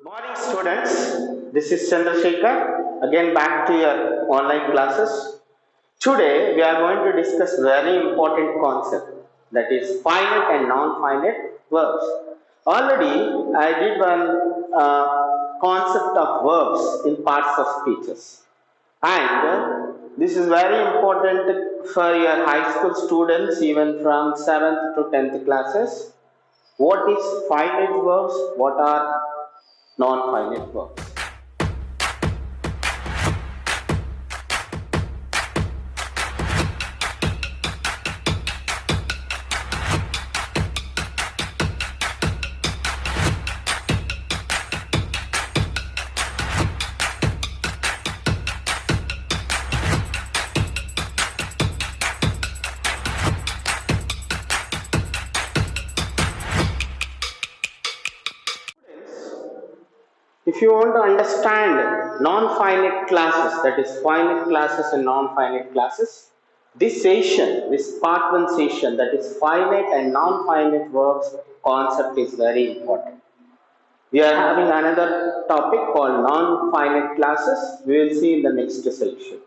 Morning students, this is Chandrashekhar again back to your online classes. Today we are going to discuss very important concept, that is finite and non-finite verbs. Already I did one concept of verbs in parts of speeches, and this is very important for your high school students even from 7th to 10th classes. What is finite verbs? What are non-finite verbs? If you want to understand non-finite classes, that is finite classes and non-finite classes, this part 1 session, that is finite and non-finite verbs concept is very important. We are having another topic called non-finite classes. We will see in the next section.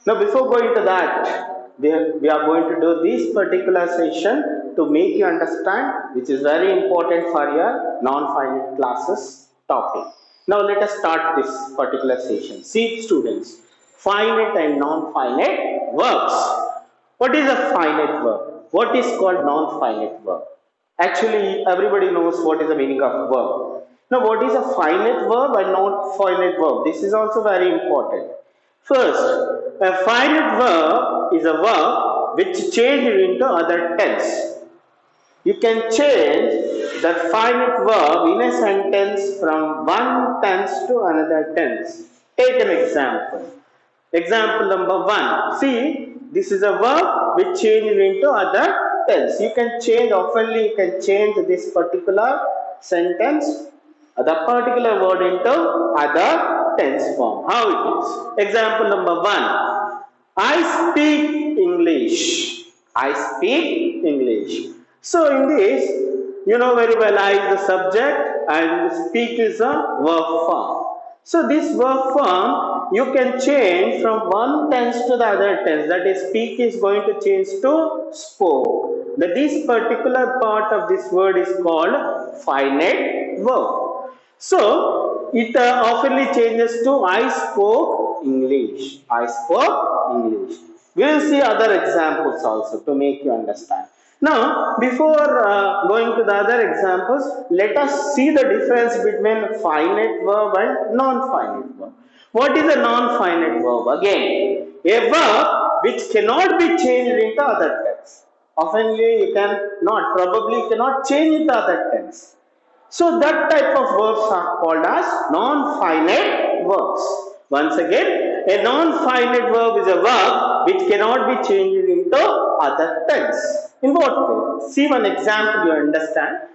Now, before going to that, we are going to do this particular session to make you understand, which is very important for your non-finite classes topic. Now, let us start this particular session. See, students, finite and non-finite verbs. What is a finite verb? What is called non-finite verb? Actually, everybody knows what is the meaning of verb. Now, what is a finite verb and non-finite verb? This is also very important. First, a finite verb is a verb which changes into other tense. You can change the finite verb in a sentence from one tense to another tense. Take an example. Example number 1. See, this is a verb which changes into other tense. You can change, oftenly you can change this particular sentence, the particular word into other tense form. How it is? Example number 1. I speak English. I speak English. So in this, you know very well, I is the subject and speak is a verb form. So this verb form you can change from one tense to the other tense. That is, speak is going to change to spoke. This particular part of this word is called finite verb. So it oftenly changes to I spoke English. I spoke English. We will see other examples also to make you understand. Now, before going to the other examples, let us see the difference between finite verb and non-finite verb. What is a non-finite verb? Again, a verb which cannot be changed into other tense. Oftenly, you cannot change into other tense. So, that type of verbs are called as non-finite verbs. Once again, a non-finite verb is a verb which cannot be changed into other tense. In what way? See one example you understand.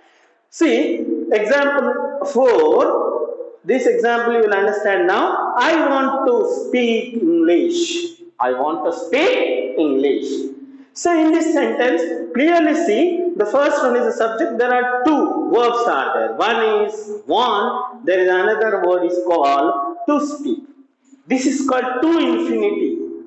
See, example 4. This example you will understand now. I want to speak English. I want to speak English. So in this sentence, clearly see, the first one is the subject. There are two verbs are there. One is want. There is another word is called to speak. This is called to infinitive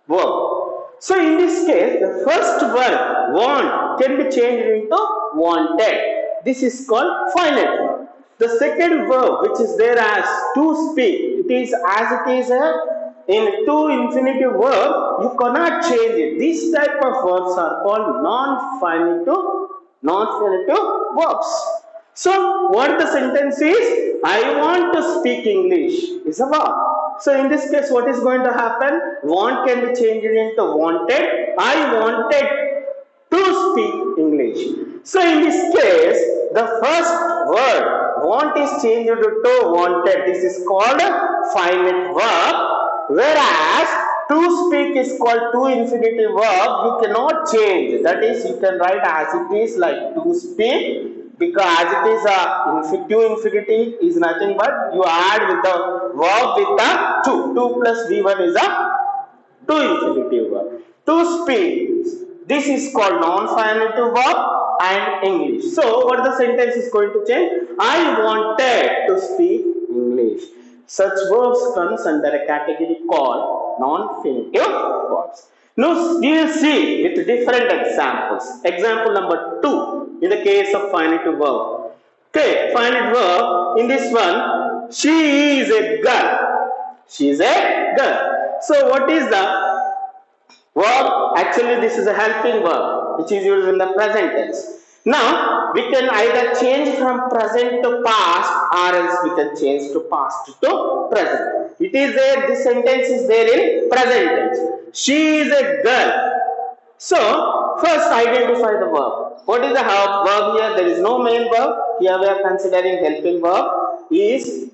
verb. So in this case, the first verb want can be changed into wanted. This is called finite verb. The second verb, which is there as to speak, it is as it is in to infinitive verb, you cannot change it. These type of verbs are called non-finite verbs. So what the sentence is? I want to speak English is a verb. So in this case, what is going to happen? Want can be changed into wanted. I wanted to speak English. So in this case, the first word want is changed to wanted. This is called finite verb. Whereas to speak is called to infinitive verb. You cannot change. That is, you can write as it is like to speak. Because as it is to infinitive is nothing but you add with the verb with the to. 2 plus v1 is a to infinitive verb. To speak. This is called non-finite verb and English. So what the sentence is going to change? I wanted to speak English. Such verbs comes under a category called non-finite verbs. Now we will see with different examples. Example number 2 in the case of finite verb. Okay, finite verb in this one, she is a girl. She is a girl. So what is the verb? Actually this is a helping verb which is used in the present tense. Now we can either change from present to past or else we can change to past to present. It is there, this sentence is there in present tense. She is a girl. So first identify the verb. What is the verb here? There is no main verb. Here we are considering helping verb. Is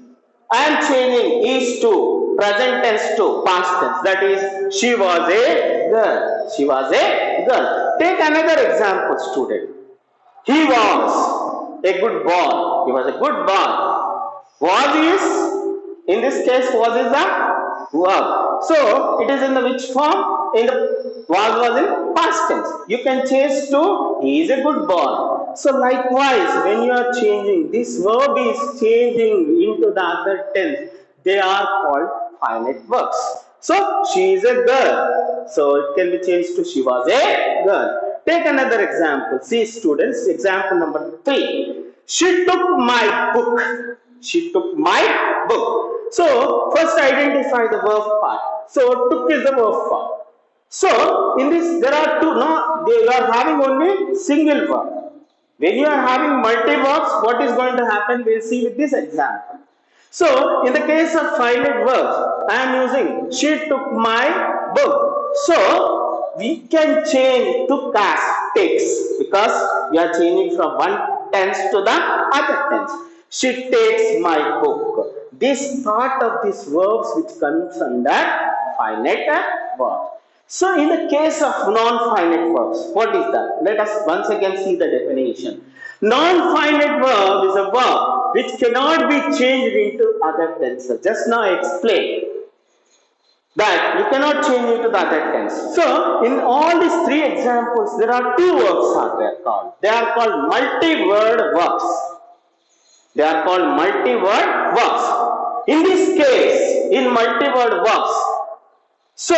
I am changing is to present tense to past tense. That is, she was a girl. She was a girl. Take another example, student. He was a good boy. He was a good boy. Was is, in this case, was is the verb. So it is in the which form? In the was in past tense. You can change to he is a good boy. So likewise, when you are changing, this verb is changing into the other tense. They are called finite verbs. So she is a girl. So it can be changed to she was a girl. Take another example. See students, example number 3. She took my book. She took my book. So first identify the verb part. So took is the verb part. So in this there are two. No, they are having only single verb. When you are having multi verbs, what is going to happen? We'll see with this example. So in the case of finite verbs, I am using she took my book. So we can change took as takes because we are changing from one tense to the other tense. She takes my book. This part of these verbs which comes under finite verb. So in the case of non-finite verbs, what is that? Let us once again see the definition. Non-finite verb is a verb which cannot be changed into other tenses. Just now I explained that you cannot change into the other tense. So in all these 3 examples, there are 2 verbs are there called. They are called multi-word verbs. They are called multi-word verbs. In this case, in multi-word verbs, so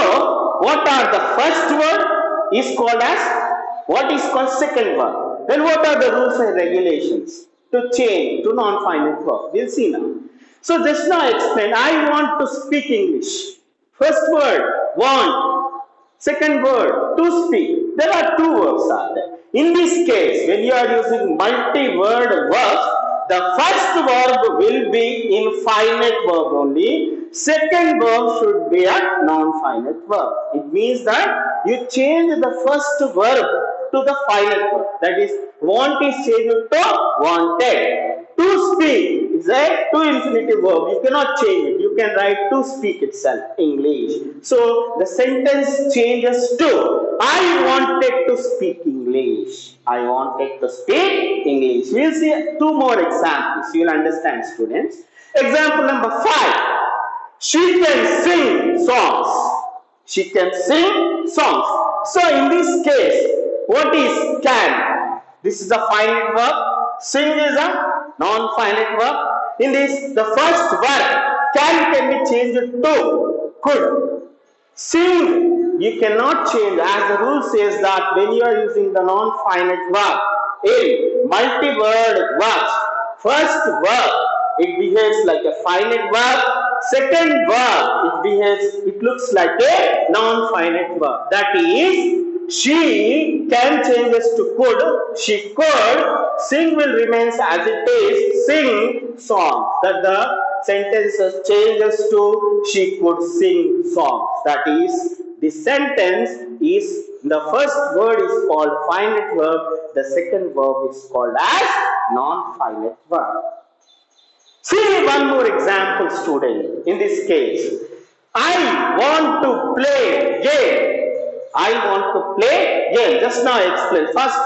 what are the first word is called as, what is called second word? Then what are the rules and regulations to change to non-finite verb? We'll see now. So just now I explained, I want to speak English. First word, want. Second word, to speak. There are 2 verbs are there. In this case, when you are using multi-word verbs, the first verb will be in finite verb only. Second verb should be a non-finite verb. It means that you change the first verb to the finite verb. That is, want is changed to wanted. To speak is a to infinitive verb. You cannot change it. You can write to speak itself, English. So the sentence changes to I wanted to speak English. I wanted to speak English. We'll see 2 more examples. You will understand, students. Example number 5. She can sing songs. She can sing songs. So in this case, what is can? This is a finite verb. Sing is a non-finite verb. In this, the first verb can be changed to could. Sing, you cannot change, as the rule says that when you are using the non-finite verb in multi-word verbs, first verb it behaves like a finite verb. Second verb it looks like a non-finite verb. That is, she can changes to could. She could. Sing will remains as it is. Sing songs. That the sentence changes to she could sing songs. That is, the sentence is, the first word is called finite verb. The second verb is called as non-finite verb. See one more example, student. In this case, I want to play game. I want to play game. Just now I explained. First,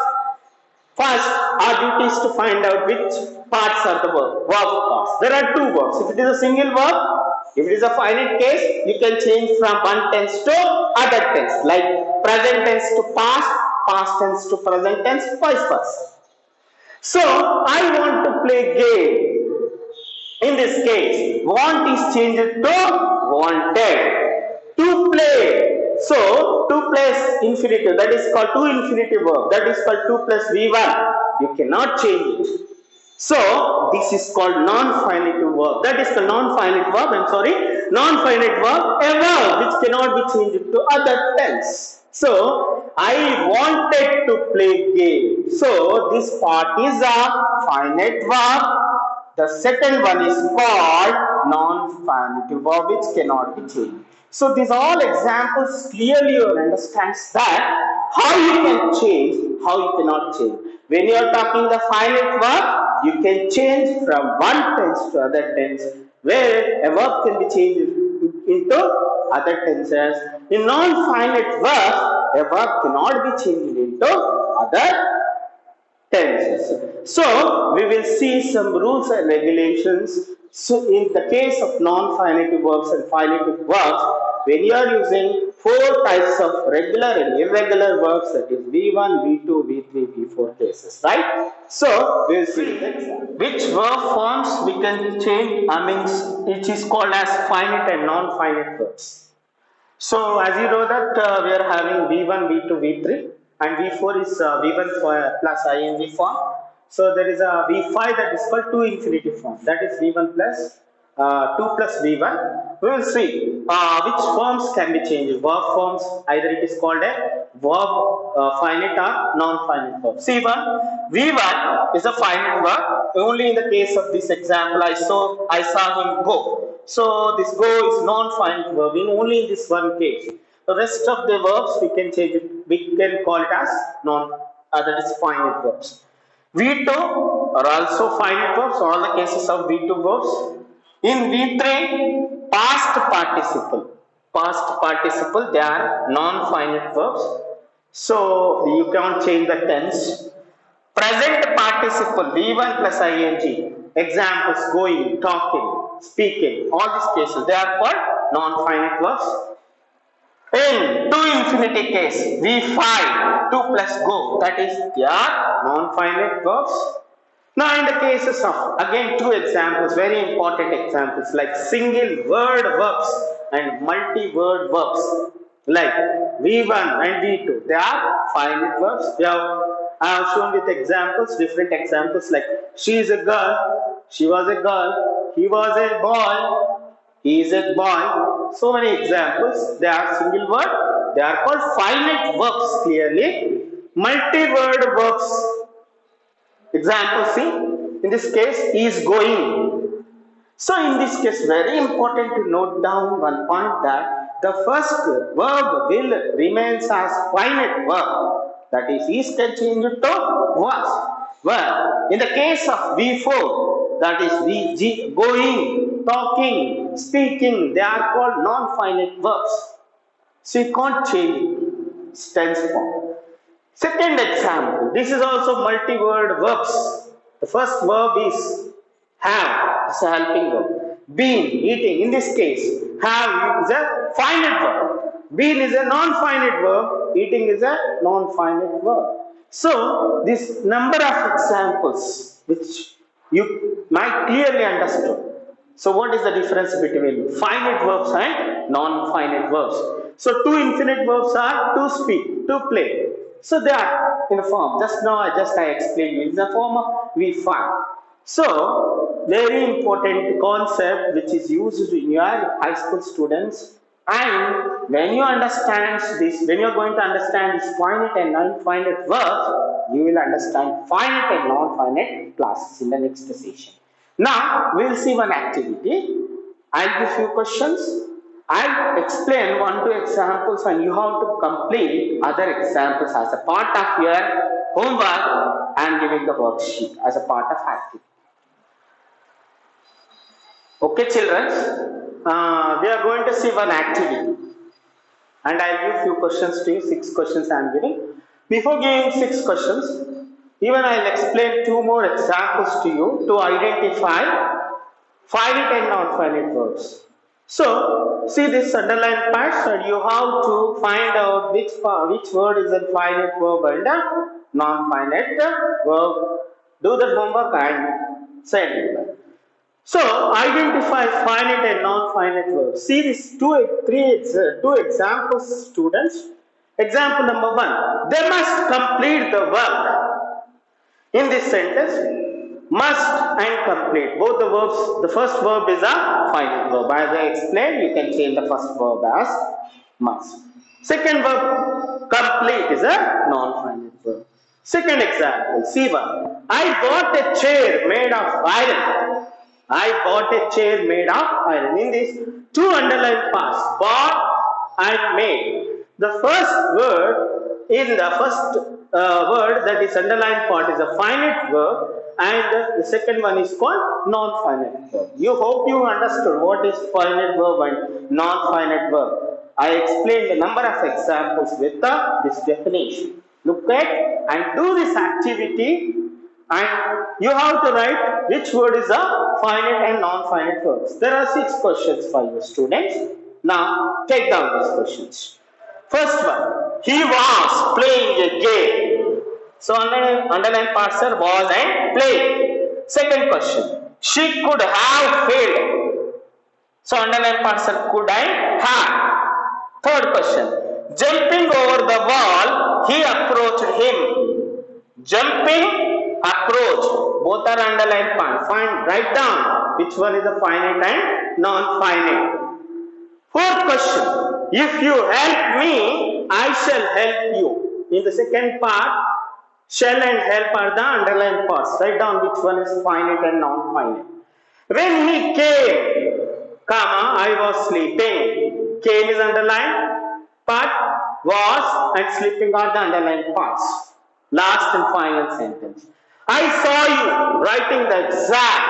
our duty is to find out which parts are the verb parts. There are 2 verbs. If it is a single verb, if it is a finite case, you can change from one tense to other tense, like present tense to past, past tense to present tense, vice versa. So, I want to play game. In this case, want is changed to wanted. To play. So, to plus infinitive, that is called to infinitive verb. That is called to plus V1. You cannot change it. So, this is called non-finite verb. That is the non-finite verb. I'm sorry. Non-finite verb, a verb which cannot be changed to other tense. So, I wanted to play game. So, this part is a finite verb. The second one is called non-finite verb which cannot be changed. So these all examples clearly you understand that how you can change, how you cannot change. When you are talking the finite verb, you can change from one tense to other tense, where a verb can be changed into other tenses. In non-finite verbs, a verb cannot be changed into other tenses. So, we will see some rules and regulations. So, in the case of non-finite verbs and finite verbs, when you are using four types of regular and irregular verbs, that is V1, V2, V3, V4 cases, right? So, we will see which verb forms we can change, which is called as finite and non-finite verbs. So as you know that we are having V1, V2, V3 and V4 is V1 plus ing form. So there is a V5 that is called to infinity form, that is V1 plus 2 plus V1. We will see which forms can be changed. Verb forms, either it is called a verb finite or non-finite verb. See V1 is a finite verb. Only in the case of this example I saw him go. So this go is non-finite verb in only in this one case. The rest of the verbs we can change it. We can call it as that is finite verbs. V2 are also finite verbs. All the cases of V2 verbs. In V3, past participle. Past participle, they are non-finite verbs. So you can't change the tense. Present participle, V1 plus ing. Examples, going, talking, speaking. All these cases, they are called non-finite verbs. In to infinity case, V5, 2 plus go. That is, they are non-finite verbs. Now, in the cases of, again, two examples, very important examples, like single word verbs and multi-word verbs, like V1 and V2, they are finite verbs. I have shown with examples, different examples, like she is a girl, she was a girl, he was a boy, he is a boy. So many examples, they are single word, they are called finite verbs clearly. Multi-word verbs, example, see, in this case, he is going. So, in this case, very important to note down one point, that the first verb will remains as finite verb. That is, is can change it to was. Well, in the case of V4, that is VG, going, talking, speaking, they are called non-finite verbs. So, you can't change it, tense form. Second example, this is also multi-word verbs. The first verb is have, it's a helping verb. Been, eating. In this case, have is a finite verb. Been is a non-finite verb. Eating is a non-finite verb. So, this number of examples which you might clearly understand. So, what is the difference between finite verbs and non-finite verbs? So, two infinite verbs are to speak, to play. So, they are in the form. Just now, I explained you. In the form of V5. So, very important concept which is used in your high school students. And when you understand this, when you are going to understand this finite and non-finite verbs, you will understand finite and non-finite classes in the next session. Now, we will see one activity. I'll give you questions. I'll explain 1-2 examples and you have to complete other examples as a part of your homework and giving the worksheet as a part of activity. Okay, children, we are going to see one activity and I'll give few questions to you, 6 questions I am giving. Before giving 6 questions, even I'll explain 2 more examples to you to identify finite and non-finite verbs. So, see this underlined parts and you have to find out which word is a finite verb and a non-finite verb. Do the homework and send it. So identify finite and non-finite verbs. See these two examples, students. Example number one: they must complete the work. In this sentence, must and complete, both the verbs, the first verb is a finite verb. As I explained, you can change the first verb as must. Second verb, complete, is a non-finite verb. Second example, C1. I bought a chair made of iron. I bought a chair made of iron. In this, two underlined parts, bought and made. The first word in the first word, that is underlined part, is a finite verb, and the second one is called non-finite verb. You hope you understood what is finite verb and non-finite verb. I explained a number of examples with this definition. Look at and do this activity, and you have to write which word is a finite and non-finite verbs. There are 6 questions for you students. Now take down these questions. First one, he was playing a game. So underline parts are was and play. Second question, she could have failed. So underline parts are could and have. Third question, jumping over the wall, he approached him. Jumping, approach, both are underlined parts. Find, write down which one is a finite and non-finite. Fourth question, if you help me, I shall help you. In the second part, shall and help are the underlined parts. Write down which one is finite and non-finite. When he came, comma, I was sleeping. Came is underlined part, was and sleeping are the underlined parts. Last and final sentence. I saw you writing the exam.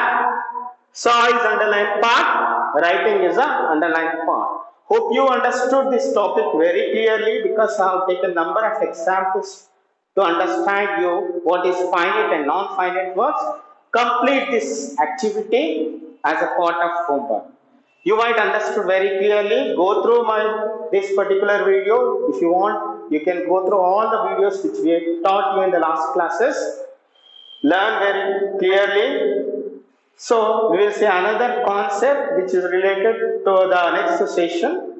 Saw is underlined part, writing is a underlined part. Hope you understood this topic very clearly, because I have taken number of examples to understand you what is finite and non-finite verbs. Complete this activity as a part of homework. You might understood very clearly. Go through this particular video. If you want, you can go through all the videos which we taught you in the last classes. Learn very clearly. So we will see another concept which is related to the next session.